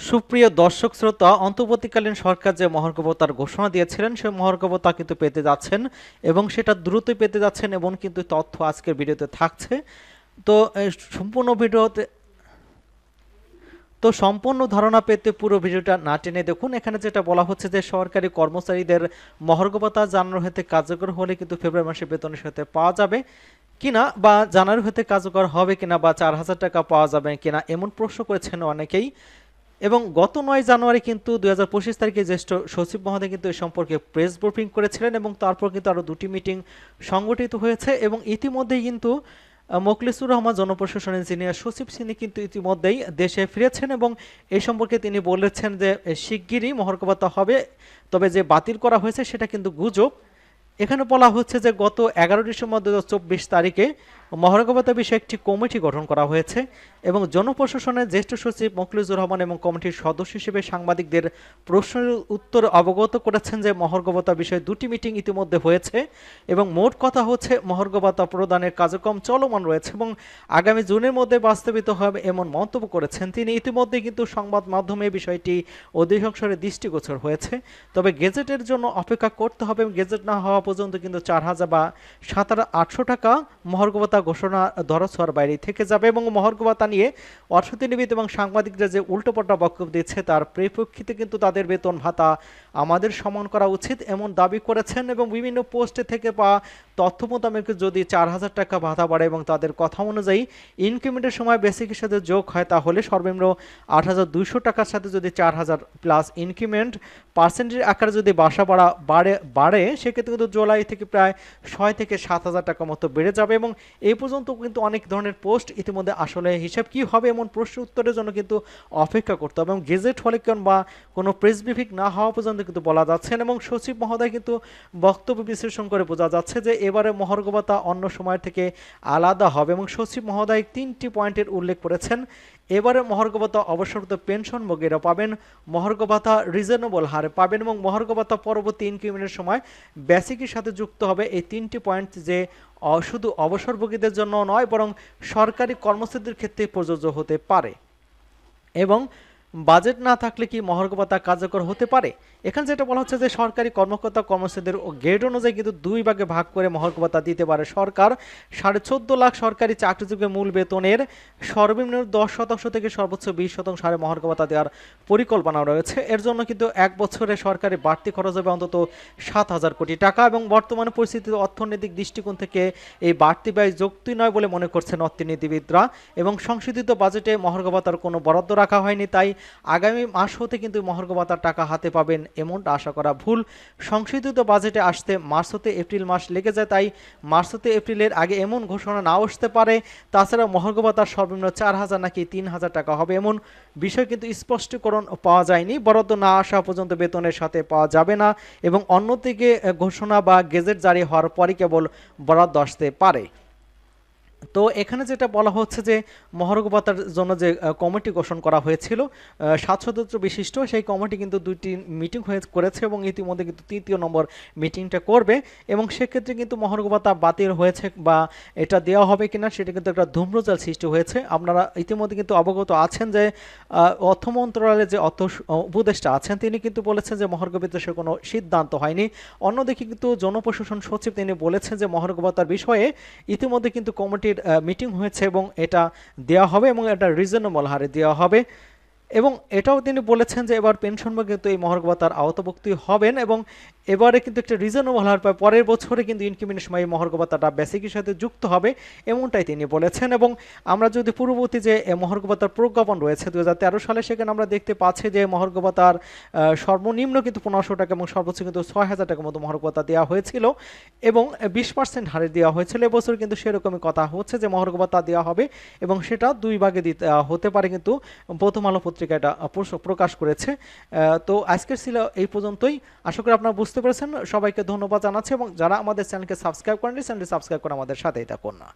সুপ্রিয় দর্শক শ্রোতা, অন্তর্বর্তীকালীন সরকার যে মহার্ঘ ভাতার ঘোষণা দিয়েছিলেন সেই মহার্ঘ ভাতা কিন্তু পেতে যাচ্ছেন এবং সেটা দ্রুতই পেতে যাচ্ছেন, এবং কিন্তু তথ্য আজকের ভিডিওতে থাকছে। তো সম্পূর্ণ ভিডিওতে সম্পূর্ণ ধারণা পেতে পুরো ভিডিওটা না টেনে দেখুন। এখানে যেটা বলা হচ্ছে যে সরকারি কর্মচারীদের মহার্ঘ ভাতা জানুয়ারি হতে কার্যকর হলে কিন্তু ফেব্রুয়ারি মাসে বেতনের সাথে পাওয়া যাবে কিনা, বা জানুয়ারি হতে কার্যকর হবে কিনা, বা 4,000 টাকা পাওয়া যাবে কিনা, এমন প্রশ্ন করেছেন অনেকেই। এবং গত 9 জানুয়ারি কিন্তু 2025 তারিখে জ্যেষ্ঠ সচিব মহোদয় কিন্তু এ সম্পর্কে প্রেস ব্রিফিং করেছিলেন, এবং তারপর কিন্তু আরও দুটি মিটিং সংগঠিত হয়েছে। এবং ইতিমধ্যেই কিন্তু মোখলেসুর রহমান জনপ্রশাসন ইঞ্জিনিয়ার সচিব তিনি কিন্তু ইতিমধ্যেই দেশে ফিরেছেন, এবং এই সম্পর্কে তিনি বলেছেন যে শিগগিরই মহার্ঘ ভাতা হবে, তবে যে বাতিল করা হয়েছে সেটা কিন্তু গুজব। এখানে বলা হচ্ছে যে গত 11 ডিসেম্বর 2024 তারিখে মহার্ঘ ভাতা বিষয়ে একটি কমিটি গঠন করা হয়েছে, এবং জনপ্রশাসনের জ্যেষ্ঠ সচিব মোখলেসুর রহমান এবং কমিটির সদস্য হিসেবে সাংবাদিকদের প্রশ্নের উত্তর অবগত করেছেন যে মহার্ঘ ভাতা বিষয়ে দুটি মিটিং ইতিমধ্যে হয়েছে, এবং মোট কথা হচ্ছে মহার্ঘ ভাতা প্রদানের কার্যক্রম চলমান রয়েছে এবং আগামী জুনের মধ্যে বাস্তবিত হবে এমন মন্তব্য করেছেন তিনি। ইতিমধ্যে কিন্তু সংবাদ মাধ্যমে বিষয়টি অধিকাংশের দৃষ্টিগোচর হয়েছে, তবে গেজেটের জন্য অপেক্ষা করতে হবে। গেজেট না হওয়া পর্যন্ত কিন্তু 4,000 বা 7,800 টাকা মহার্ঘ ভাতা ঘোষণা ধরাছোঁয়ার বাইরে থেকে যাবে। এবং মহার্ঘ ভাতা নিয়ে অর্থনীতিবিদ এবং সাংবাদিকরা যে উল্টোপাল্টা বক্তব্য দিচ্ছে তার পরিপ্রেক্ষিতে কিন্তু তাদের বেতন ভাতা আমাদের সমান করা উচিত এমন দাবি করেছেন, এবং বিভিন্ন পোস্টে থেকে বা তথ্য মোতাবেক যদি 4,000 টাকা ভাতা বাড়ে এবং তাদের কথা অনুযায়ী ইনক্রিমেন্টের সময় বেসিকের সাথে যোগ হয়, তাহলে সর্বনিম্ন 8,200 টাকার সাথে যদি 4,000 প্লাস ইনক্রিমেন্ট পার্সেন্টের আকারে যদি বাসা বাড়ে সেক্ষেত্রে কিন্তু জুলাই থেকে প্রায় 6 থেকে 7,000 টাকা মতো বেড়ে যাবে। এবং এই পর্যন্ত কিন্তু অনেক ধরনের পোস্ট ইতিমধ্যে আসলে হিসাব কি হবে এমন প্রশ্ন উত্তরের জন্য কিন্তু অপেক্ষা করতে হবে, এবং গেজেট হলে বা কোনো প্রেস ব্রিফিং না হওয়া পর্যন্ত কিন্তু বলা যাচ্ছে না। এবং সচিব মহোদয় কিন্তু বক্তব্য বিশ্লেষণ করে বোঝা যাচ্ছে যে এবারে মহার্ঘ ভাতা অন্য সময় থেকে আলাদা হবে, এবং সচিব মহোদয় 3টি পয়েন্টের উল্লেখ করেছেন। এবারে মহার্ঘ ভাতা অবসরগত পেনশনভোগীরা পাবেন, মহার্ঘ ভাতা রিজনেবল হারে পাবেন, এবং মহার্ঘ ভাতা পরবর্তী ইনক্রিমেন্টের সময় বেসিকের সাথে যুক্ত হবে। এই 3টি পয়েন্ট যে শুধু অবসরভোগীদের জন্য নয় বরং সরকারি কর্মচারীদের ক্ষেত্রে প্রযোজ্য হতে পারে। এবং বাজেট না থাকলে কি মহার্ঘ ভাতা কার্যকর হতে পারে? এখানে যেটা বলা হচ্ছে যে সরকারি কর্মকর্তা কর্মচারীদের গ্রেড অনুযায়ী কিন্তু 2 ভাগে ভাগ করে মহার্ঘ ভাতা দিতে পারে সরকার। 14.5 লাখ সরকারি চাকরিজীবী মূল বেতনের সর্বনিম্ন 10% থেকে সর্বোচ্চ 20% হারে মহার্ঘ ভাতা দেওয়ার পরিকল্পনা রয়েছে। এর জন্য কিন্তু 1 বছরে সরকারি বাড়তি খরচ হবে অন্তত 7,000 কোটি টাকা, এবং বর্তমানে পরিস্থিতির অর্থনৈতিক দৃষ্টিকোণ থেকে এই বাড়তি ব্যয় যুক্তি নয় বলে মনে করছেন অর্থনীতিবিদরা। এবং সংশোধিত বাজেটে মহার্ঘ ভাতার কোনো বরাদ্দ রাখা হয়নি, তাই আগামী মাস হতে কিন্তু মহার্ঘ ভাতার টাকা হাতে পাবেন এমনটা আশা করা ভুল। সংশোধিত বাজেটে আসতে মার্চ হতে এপ্রিল মাস লেগে যায়, তাই মার্চ হতে এপ্রিলের আগে এমন ঘোষণা নাও আসতে পারে। তাছাড়া মহার্ঘ ভাতার সর্বনিম্ন 4,000 নাকি 3,000 টাকা হবে এমন বিষয় কিন্তু স্পষ্টীকরণ পাওয়া যায়নি। বরাদ্দ না আসা পর্যন্ত বেতনের সাথে পাওয়া যাবে না, এবং অন্যদিকে ঘোষণা বা গেজেট জারি হওয়ার পরই কেবল বরাদ্দ আসতে পারে। তো এখানে যেটা বলা হচ্ছে যে মহার্ঘ ভাতার জন্য যে কমিটি গঠন করা হয়েছিল 7 সদস্য বিশিষ্ট, সেই কমিটি কিন্তু 2টি মিটিং করেছে, এবং ইতিমধ্যে কিন্তু 3য় নম্বর মিটিংটা করবে। এবং সেক্ষেত্রে কিন্তু মহার্ঘ ভাতা বাতিল হয়েছে বা এটা দেওয়া হবে কিনা সেটা কিন্তু একটা ধূম্রজাল সৃষ্টি হয়েছে। আপনারা ইতিমধ্যে কিন্তু অবগত আছেন যে অর্থ মন্ত্রণালয়ের যে অর্থ উপদেষ্টা আছেন তিনি কিন্তু বলেছেন যে মহার্ঘ বিষয়ে কোনো সিদ্ধান্ত হয়নি। অন্যদিকে কিন্তু জনপ্রশাসন সচিব তিনি বলেছেন যে মহার্ঘ ভাতার বিষয়ে ইতিমধ্যে কিন্তু কমিটির মিটিং হয়েছে এবং এটা দেওয়া হবে, এবং এটা রিজনেবল হারে দেওয়া হবে। এবং এটাও তিনি বলেছেন যে এবার পেনশনভোগী কিন্তু এই মহার্ঘ ভাতার আওতাভুক্ত হবেন, এবং এবারে কিন্তু একটা রিজনেবল হার পায়, পরের বছরে কিন্তু ইনক্রিমেন্টের সময় এই মহার্ঘ ভাতাটা বেসিকের সাথে যুক্ত হবে এমনটাই তিনি বলেছেন। এবং আমরা যদি পূর্ববর্তী যে মহার্ঘ ভাতার প্রজ্ঞাপন রয়েছে 2013 সালে, সেখানে আমরা দেখতে পাচ্ছি যে মহার্ঘ ভাতার সর্বনিম্ন কিন্তু 1500 টাকা এবং সর্বোচ্চ কিন্তু 6,000 টাকার মতো মহার্ঘ ভাতা দেওয়া হয়েছিল, এবং 20% হারে দেওয়া হয়েছিল। এবছর কিন্তু সেরকমই কথা হচ্ছে যে মহার্ঘ ভাতা দেওয়া হবে, এবং সেটা 2 ভাগে দিতে হতে পারে, কিন্তু প্রথম আলো পত্রিকা এটা প্রকাশ করেছে। তো আজকের ছিল এই পর্যন্তই, আশা করি আপনারা বুঝতে পেরেছেন। সবাইকে ধন্যবাদ জানাচ্ছি, এবং যারা আমাদের চ্যানেলকে সাবস্ক্রাইব করেননি চ্যানেলটি সাবস্ক্রাইব করে আমাদের সাথেই থাকুন না।